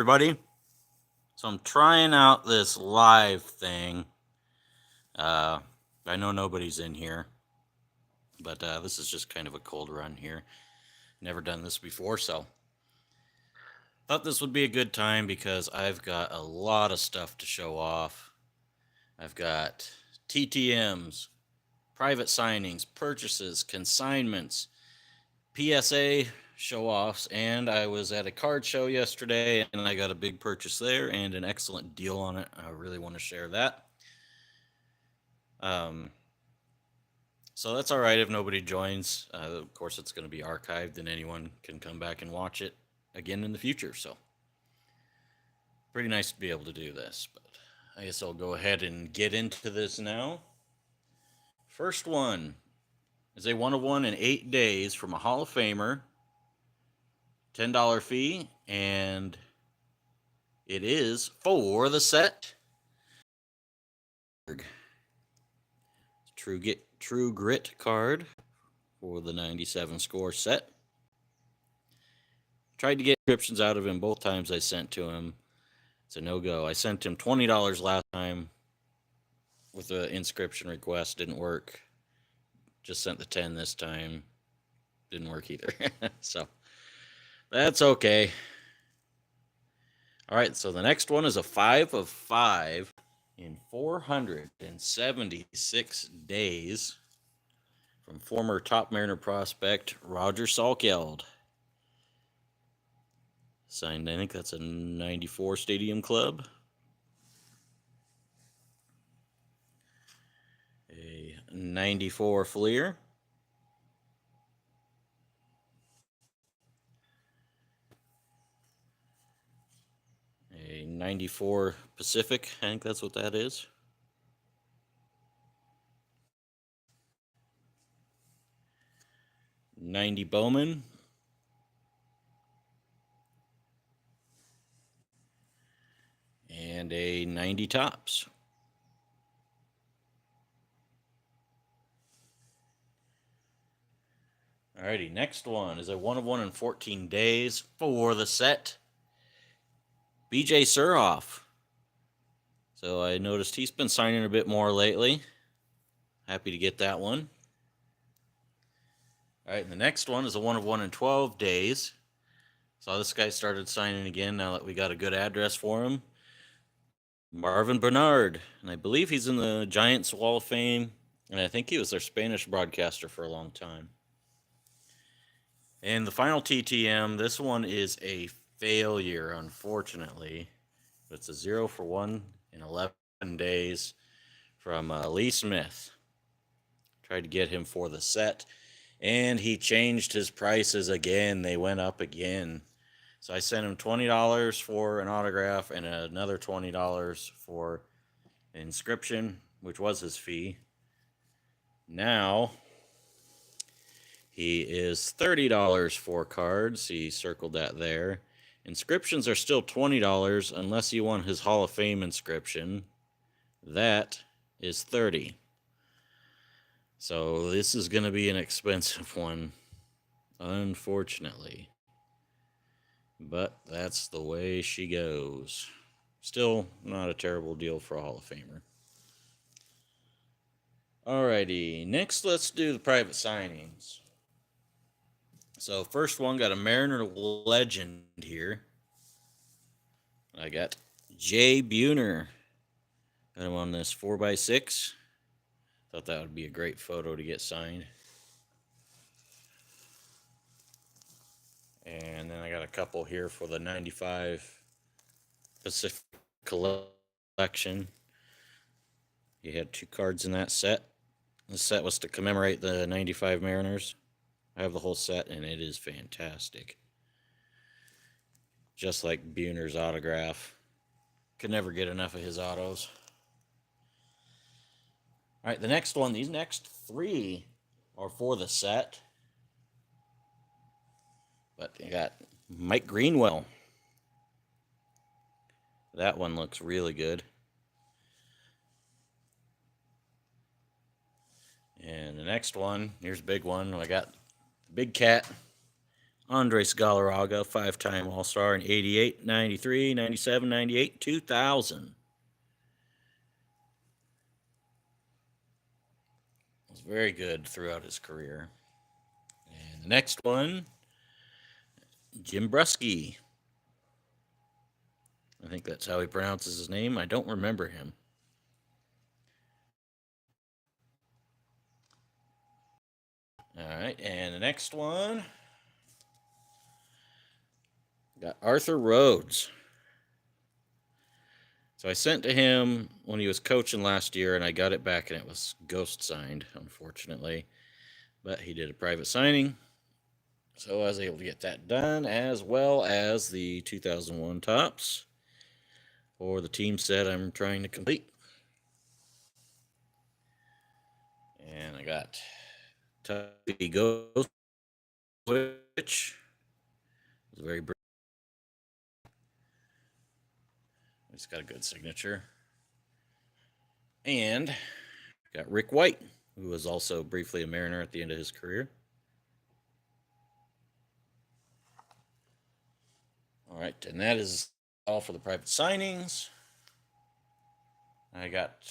everybody. So I'm trying out this live thing. Uh, I know nobody's in here, but this is just kind of a cold run here. Never done this before, so thought this would be a good time because I've got a lot of stuff to show off. I've got TTMs, private signings, purchases, consignments, PSA show offs, and I was at a card show yesterday and I got a big purchase there and an excellent deal on it. I really want to share that. Um, so that's all right if nobody joins. Of course, it's going to be archived and anyone can come back and watch it again in the future. So, pretty nice to be able to do this. But I guess I'll go ahead and get into this now. First one is a 1 of 1 in 8 days from a Hall of Famer. $10 fee, and it is for the set. True Grit card for the 97 score set. Tried to get inscriptions out of him both times I sent to him. It's a no-go. I sent him $20 last time with the inscription request. Didn't work. Just sent the 10 this time. Didn't work either. So that's okay. All right, so the next one is a 5 of 5 in 476 days from former Top Mariner prospect Roger Salkeld. Signed, I think that's a 94 Stadium Club. A 94 Fleer. A 94 Pacific, I think that's what that is. '90 Bowman. And a 90 Tops. Alrighty, next one is a 1 of 1 in 14 days for the set. BJ Surhoff. So I noticed he's been signing a bit more lately. Happy to get that one. All right, and the next one is a 1 of 1 in 12 days. So this guy started signing again now that we got a good address for him. Marvin Bernard, and I believe he's in the Giants Wall of Fame, and I think he was their Spanish broadcaster for a long time. And the final TTM, this one is a failure, unfortunately. It's a 0 for 1 in 11 days from Lee Smith. Tried to get him for the set, and he changed his prices again. They went up again. So I sent him $20 for an autograph and another $20 for an inscription, which was his fee. Now he is $30 for cards. He circled that there. Inscriptions are still $20 unless you want his Hall of Fame inscription. That is $30. So this is going to be an expensive one, unfortunately. But that's the way she goes. Still not a terrible deal for a Hall of Famer. Alrighty, next let's do the private signings. So first one, got a Mariner legend here. I got Jay Buhner. Got him on this 4x6. Thought that would be a great photo to get signed. And then I got a couple here for the 95 Pacific collection. You had 2 cards in that set. The set was to commemorate the 95 Mariners. I have the whole set, and it is fantastic. Just like Buhner's autograph. Could never get enough of his autos. All right, the next one, these next 3 are for the set. But you got Mike Greenwell. That one looks really good. And the next one, here's a big one. I got Big Cat, Andres Galarraga, 5-time All-Star in 88, 93, 97, 98, 2000. Was very good throughout his career. And the next one, Jim Bruschi. I think that's how he pronounces his name. I don't remember him. All right, and the next one, got Arthur Rhodes. So I sent to him when he was coaching last year, and I got it back, and it was ghost signed, unfortunately. But he did a private signing, so I was able to get that done, as well as the 2001 tops for the team set I'm trying to complete. And I got Tuffy Ghost, which was very brief. He's got a good signature. And got Rick White, who was also briefly a Mariner at the end of his career. All right, and that is all for the private signings. I got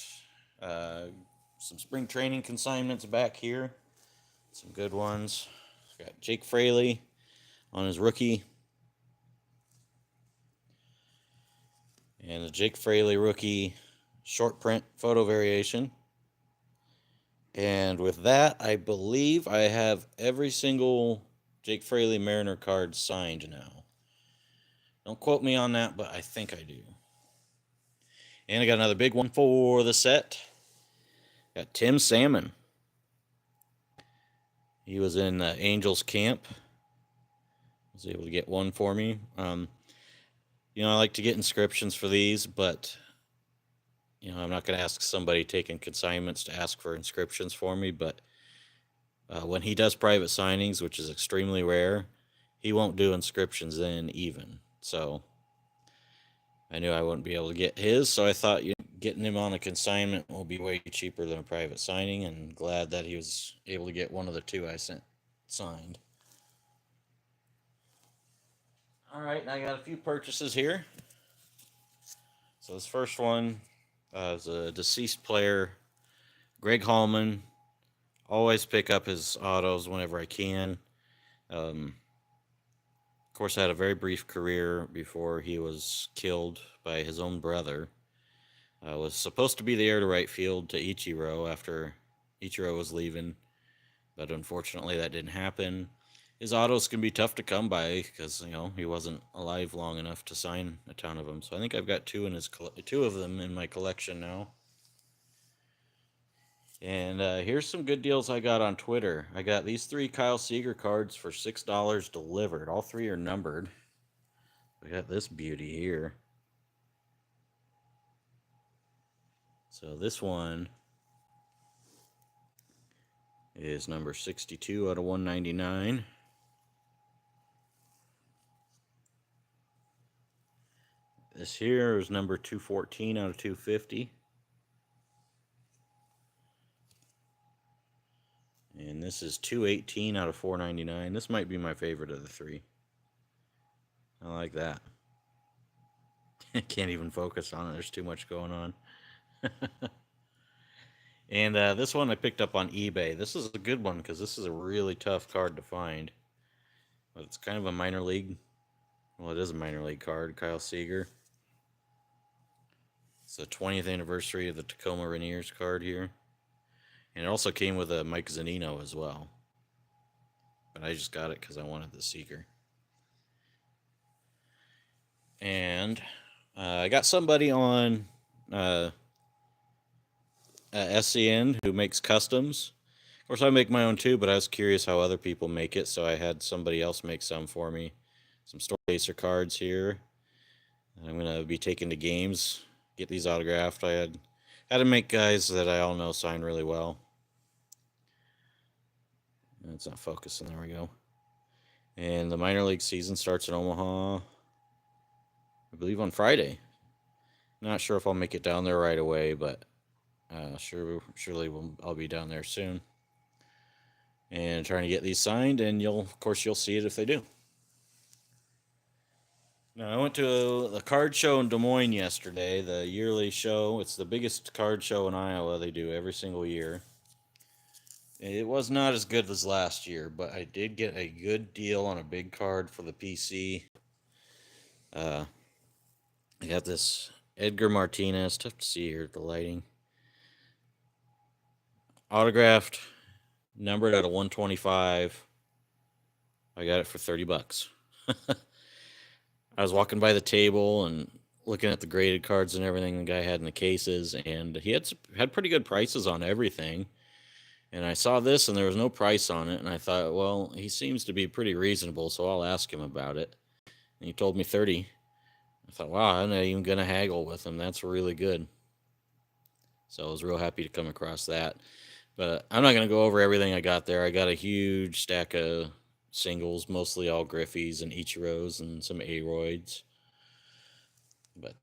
some spring training consignments back here, some good ones. Got Jake Fraley on his rookie, and the Jake Fraley rookie short print photo variation. And with that, I believe I have every single Jake Fraley Mariner card signed now. Don't quote me on that, but I think I do. And I got another big one for the set. Got Tim Salmon. He was in Angels camp. Was able to get one for me. I like to get inscriptions for these, but I'm not going to ask somebody taking consignments to ask for inscriptions for me. But when he does private signings, which is extremely rare, he won't do inscriptions in even. So I knew I wouldn't be able to get his, so I thought getting him on a consignment will be way cheaper than a private signing, and glad that he was able to get one of the two I sent signed. All right, and I got a few purchases here. So this first one is a deceased player, Greg Hallman. Always pick up his autos whenever I can. Of course, I had a very brief career before he was killed by his own brother. Was supposed to be the heir to right field to Ichiro after Ichiro was leaving, but unfortunately that didn't happen. His autos can be tough to come by because he wasn't alive long enough to sign a ton of them. So I think I've got two of them in my collection now. And here's some good deals I got on Twitter. I got these 3 Kyle Seager cards for $6 delivered. All 3 are numbered. I got this beauty here. So this one is number 62 out of 199. This here is number 214 out of 250. And this is 218 out of 499. This might be my favorite of the 3. I like that. I can't even focus on it. There's too much going on. And this one I picked up on eBay. This is a good one because this is a really tough card to find. But it's kind of a minor league. Well, it is a minor league card, Kyle Seager. It's the 20th anniversary of the Tacoma Rainiers card here. And it also came with a Mike Zunino as well. But I just got it because I wanted the Seager. And I got somebody on SCN who makes customs. Of course, I make my own too, but I was curious how other people make it, so I had somebody else make some for me. Some Storm Chaser cards here. I'm going to be taking to games, get these autographed. I had to make guys that I all know sign really well. It's not focusing. There we go. And the minor league season starts in Omaha, I believe, on Friday. Not sure if I'll make it down there right away, but surely I'll be down there soon. And trying to get these signed, and you'll see it if they do. Now, I went to the card show in Des Moines yesterday, the yearly show. It's the biggest card show in Iowa they do every single year. It was not as good as last year, but I did get a good deal on a big card for the PC. I got this Edgar Martinez, tough to see here, the lighting. Autographed, numbered at a 125. I got it for $30. I was walking by the table and looking at the graded cards and everything the guy had in the cases, and he had pretty good prices on everything. And I saw this, and there was no price on it, and I thought, well, he seems to be pretty reasonable, so I'll ask him about it. And he told me 30. I thought, wow, I'm not even gonna haggle with him. That's really good. So I was real happy to come across that. But I'm not gonna go over everything I got there. I got a huge stack of singles, mostly all Griffies and Ichiros and some Aroids. But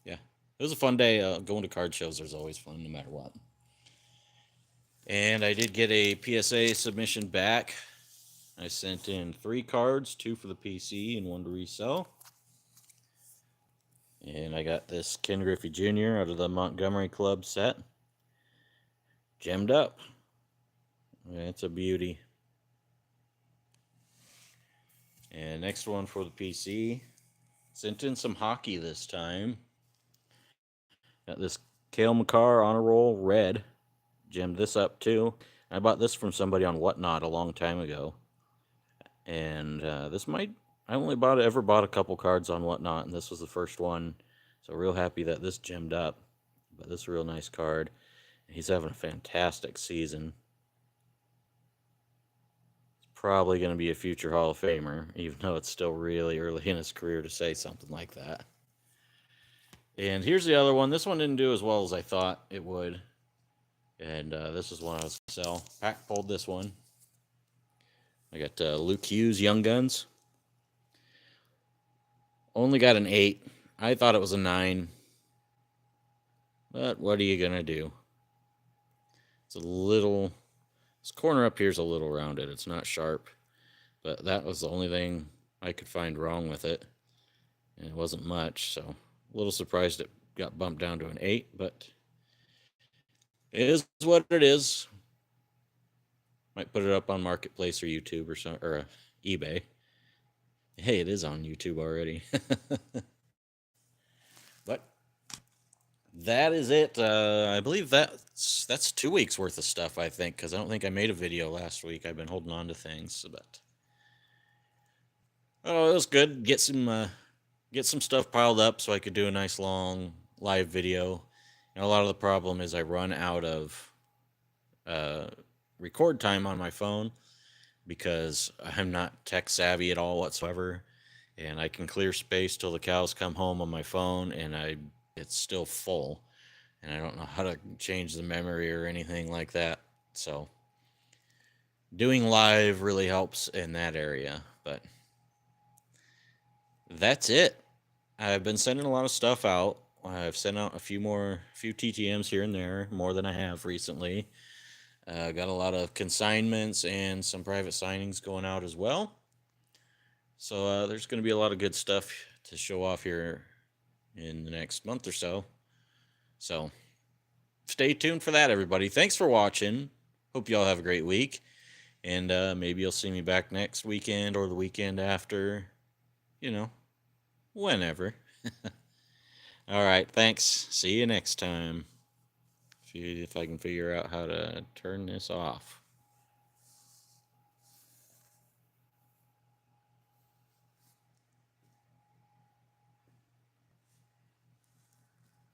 yeah, it was a fun day. Going to card shows is always fun, no matter what. And I did get a PSA submission back. I sent in 3 cards, 2 for the PC and 1 to resell. And I got this Ken Griffey Jr. out of the Montgomery Club set. Gemmed up. It's a beauty. And next one for the PC. Sent in some hockey this time. Got this Cale Makar Honor Roll Red. Gemmed this up too. I bought this from somebody on Whatnot a long time ago. And this might... I only ever bought a couple cards on Whatnot, and this was the first one. So real happy that this gemmed up. But this is a real nice card. He's having a fantastic season. He's probably going to be a future Hall of Famer, even though it's still really early in his career to say something like that. And here's the other one. This one didn't do as well as I thought it would. And this is one I was going to sell. Pack pulled this one. I got Luke Hughes Young Guns. Only got an 8. I thought it was a 9. But what are you going to do? It's a little... This corner up here is a little rounded. It's not sharp. But that was the only thing I could find wrong with it. And it wasn't much, so a little surprised it got bumped down to an 8, but it is what it is. Might put it up on Marketplace or YouTube or eBay. Hey, it is on YouTube already. But that is it. I believe that's 2 weeks worth of stuff, I think, because I don't think I made a video last week. I've been holding on to things, but it was good. Get some stuff piled up so I could do a nice long live video. And a lot of the problem is I run out of record time on my phone because I'm not tech savvy at all whatsoever, and I can clear space till the cows come home on my phone, and it's still full, and I don't know how to change the memory or anything like that. So doing live really helps in that area. But that's it. I've been sending a lot of stuff out. I've sent out a few TTMs here and there, more than I have recently. Got a lot of consignments and some private signings going out as well. So there's going to be a lot of good stuff to show off here in the next month or so. So stay tuned for that, everybody. Thanks for watching. Hope you all have a great week. And maybe you'll see me back next weekend or the weekend after. Whenever. All right, thanks. See you next time. If I can figure out how to turn this off.